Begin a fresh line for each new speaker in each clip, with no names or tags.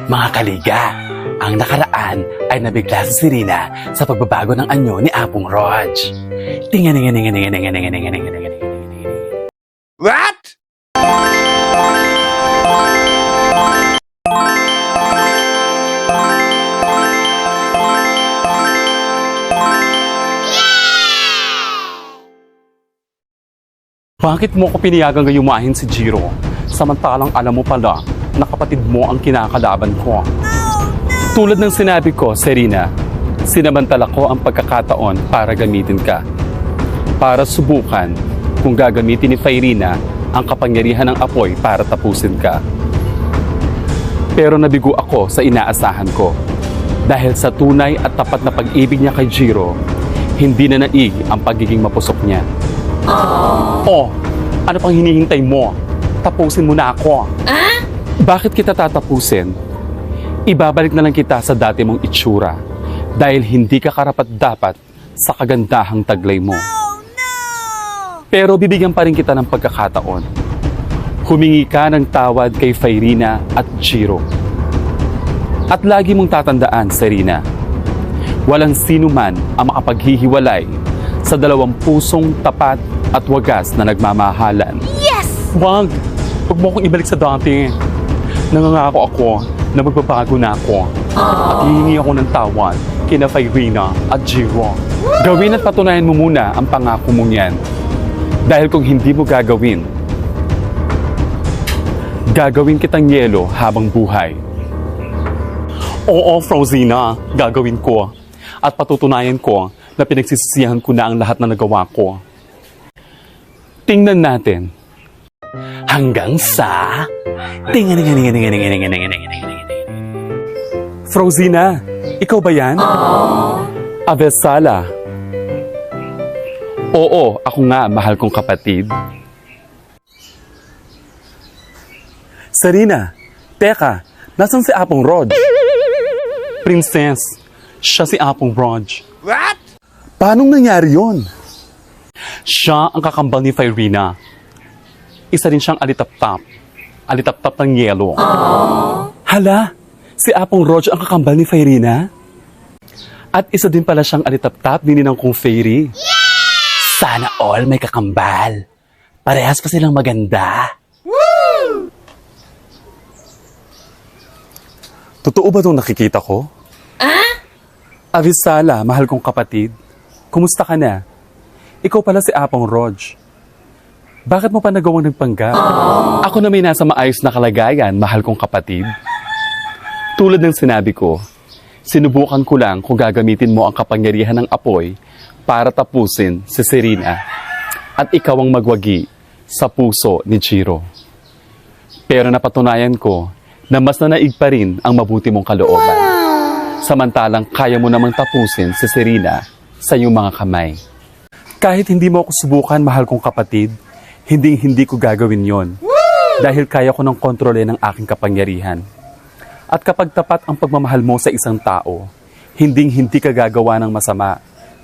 Mga kaliga, ang nakaraan ay nabigla si Serena sa pagbabago ng anyo ni Apong Rog.
What?
Bakit mo ko piniyagang gayumahin si Jiro? Samantalang alam mo pala na kapatid mo ang kinakalaban ko. Tulad ng sinabi ko, Serena, sinamantala ko ang pagkakataon para gamitin ka. Para subukan kung gagamitin ni Fairina ang kapangyarihan ng apoy para tapusin ka. Pero nabigo ako sa inaasahan ko. Dahil sa tunay at tapat na pag-ibig niya kay Jiro, hindi na naig ang pagiging mapusok niya. Oh, ano pang hinihintay mo? Tapusin mo na ako. Bakit kita tatapusin? Ibabalik na lang kita sa dati mong itsura dahil hindi ka karapat-dapat sa kagandahang taglay mo. Pero bibigyan pa rin kita ng pagkakataon. Humingi ka ng tawad kay Fairina at Jiro. At lagi mong tatandaan, Serena, walang sino man ang makapaghihiwalay sa dalawang pusong tapat at wagas na nagmamahalan.
Yes!
Wag! Huwag mo akong ibalik sa dati. Nangangako ako na magbabago na ako. At hihingi ako ng tawad kina Fairina at Jiro. Gawin at patunayan mo muna ang pangako mong yan. Dahil kung hindi mo gagawin, gagawin kitang yelo habang buhay. Oo, Frozina, gagawin ko. At patutunayan ko na pinagsisisihan ko na ang lahat na nagawa ko. Tingnan natin. Hanggang sa... Frozina, ikaw ba yan? Avesala. Oo, ako nga, mahal kong kapatid. Serena, teka, nasan si Apong Rog? Princess, siya si Apong Rog.
What?
Paano nangyari yon? Siya ang kakambal ni Fairina. Isa rin siyang alitap-tap. Alitap-tap ng yelo. Hala, si Apong Rog ang kakambal ni Fairina? At isa din pala siyang alitap-tap ni Ninang kong Fairy. Sana all may kakambal. Parehas pa silang maganda.
Woo!
Totoo ba itong nakikita ko? Avisala, mahal kong kapatid. Kumusta ka na? Ikaw pala si Apong Rog. Bakit mo pa nagawang nagpanggap? Ako na may nasa maayos na kalagayan, mahal kong kapatid. Tulad ng sinabi ko, sinubukan ko lang kung gagamitin mo ang kapangyarihan ng apoy para tapusin si Serena at ikaw ang magwagi sa puso ni Jiro. Pero napatunayan ko na mas nanaig pa rin ang mabuti mong kalooban. Samantalang kaya mo namang tapusin si Serena sa iyong mga kamay. Kahit hindi mo ako subukan, mahal kong kapatid, hindi ko gagawin yon. Dahil kaya ko ng kontrole ng aking kapangyarihan. At kapag tapat ang pagmamahal mo sa isang tao, hindi ka gagawa ng masama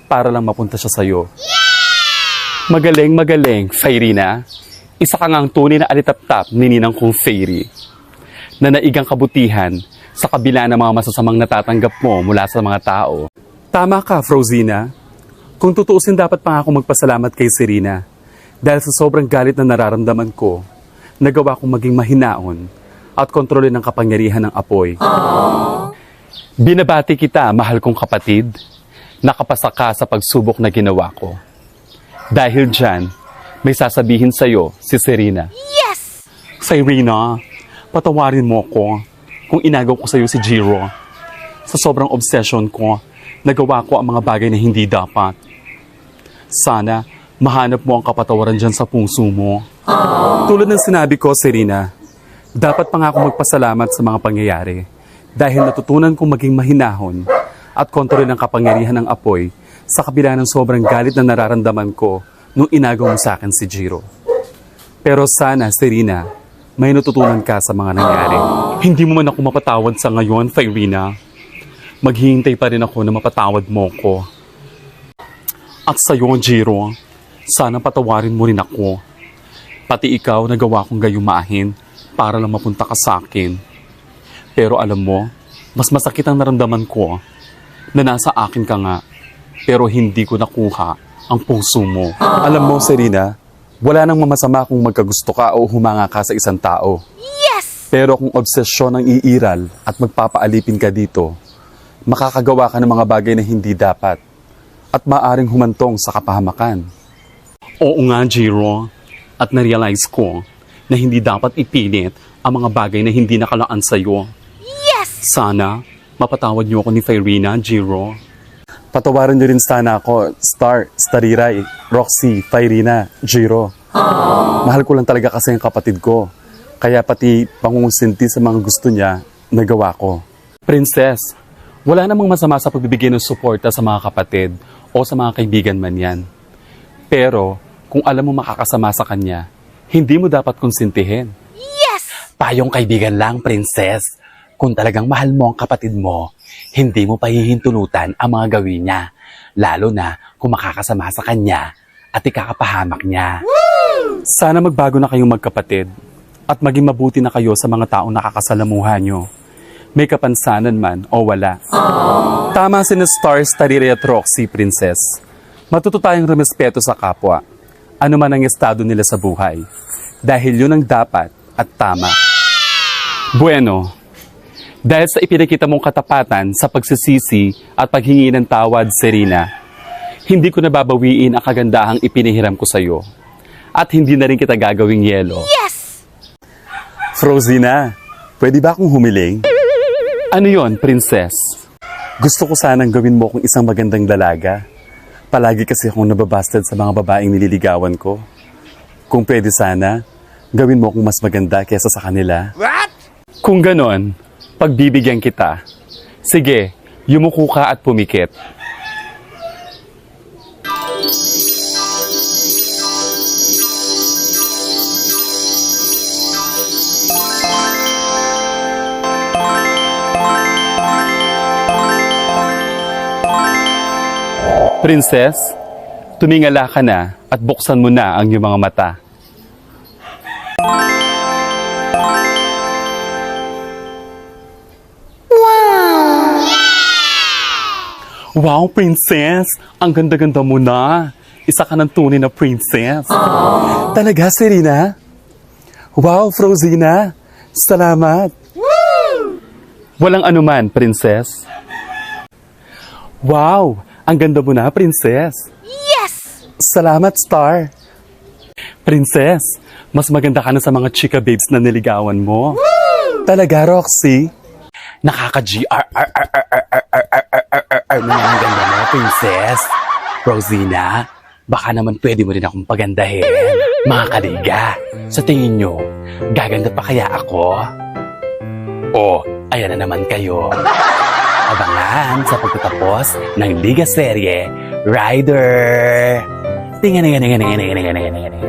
para lang mapunta siya sa'yo. Magaling, Fairina. Isa ka ngang tunay na alitap-tap ni Ninang kong Fairy. Na naigang kabutihan sa kabila ng mga masasamang natatanggap mo mula sa mga tao. Tama ka, Frozina. Kung tutuusin, dapat pa ako magpasalamat kay Serena. Dahil sa sobrang galit na nararamdaman ko, nagawa kong maging mahinaon at kontrolin ang kapangyarihan ng apoy. Binabati kita, mahal kong kapatid. Nakapasa ka sa pagsubok na ginawa ko. Dahil dyan, may sasabihin sa'yo si Serena.
Yes!
Fairina, patawarin mo ko kung inagaw ko sa'yo si Jiro. Sa sobrang obsession ko, nagawa ko ang mga bagay na hindi dapat. Sana, mahanap mo ang kapatawaran dyan sa puso mo. Tulad ng sinabi ko, Serena, dapat pa nga ako magpasalamat sa mga pangyayari dahil natutunan kong maging mahinahon at kontrolin ang kapangyarihan ng apoy sa kabila ng sobrang galit na nararamdaman ko nung inagaw mo sa akin si Jiro. Pero sana, Serena, may natutunan ka sa mga nangyari. Hindi mo man ako mapatawad sa ngayon, Fairina. Maghihintay pa rin ako na mapatawad mo ko. At sa'yo, Jiro, sana patawarin mo rin ako. Pati ikaw nagawa kong gayumahin para lang mapunta ka sa akin. Pero alam mo, mas masakit ang naramdaman ko na nasa akin ka nga, pero hindi ko nakuha ang puso mo. Alam mo, Serena, wala nang mamasama kung magkagusto ka o humanga ka sa isang tao.
Yes!
Pero kung obsesyon ang iiral at magpapaalipin ka dito, makakagawa ka ng mga bagay na hindi dapat at maaring humantong sa kapahamakan. Oo nga, Jiro. At na-realize ko na hindi dapat ipilit ang mga bagay na hindi nakalaan sa'yo.
Yes!
Sana, mapatawad niyo ako ni Fairina, Jiro. Patawarin niyo rin sana ako, Star, Stariray, Roxy, Fairina, Jiro. Mahal ko lang talaga kasi ang kapatid ko. Kaya pati pangungusinti sa mga gusto niya, nagawa ko. Princess, wala namang masama sa pagbibigay ng suporta sa mga kapatid o sa mga kaibigan man yan. Pero, kung alam mo makakasama sa kanya, hindi mo dapat konsintihin.
Yes!
Payong kaibigan lang, princess. Kung talagang mahal mo ang kapatid mo, hindi mo pahihintulutan ang mga gawin niya. Lalo na kung makakasama sa kanya at ikakapahamak niya.
Sana magbago na kayong magkapatid at maging mabuti na kayo sa mga taong nakakasalamuha nyo. May kapansanan man o wala. Tama si na Star, Starire at Roxy, Princess. Matuto tayong rumespeto sa kapwa. Ano man ang estado nila sa buhay. Dahil yun ang dapat at tama. Bueno, dahil sa ipinakita mong katapatan sa pagsisisi at paghingi ng tawad, Serena, hindi ko nababawiin ang kagandahang ipinahiram ko sa'yo. At hindi na rin kita gagawing yelo.
Yes!
Frozina, pwede ba akong humiling? Ano yon, Princess? Gusto ko sanang gawin mo akong isang magandang dalaga. Palagi kasi akong nababasted sa mga babaeng nililigawan ko. Kung pwede sana, gawin mo akong mas maganda kesa sa kanila.
What?
Kung ganon, pagbibigyan kita. Sige, yumuko ka at pumikit. Princess, tumingala ka na at buksan mo na ang iyong mga mata. Wow, Princess! Ang ganda-ganda mo na. Isa ka ng tunay na princess. Talaga, Serena? Wow, Frozina! Salamat! Walang anuman, Princess. Wow! Ang ganda mo na, Princess.
Yes!
Salamat, Star. Princess, mas maganda ka na sa mga chika babes na niligawan mo. Talaga, Roxy?
Nakaka-GR na ang ganda mo, princess. Rosina, baka naman pwede mo rin akong pagandahin. Mga kaliga, sa tingin nyo, gaganda pa kaya ako? O, ayan na naman kayo. Abangan sa pagtatapos ng Liga Serye Rider. Tinga.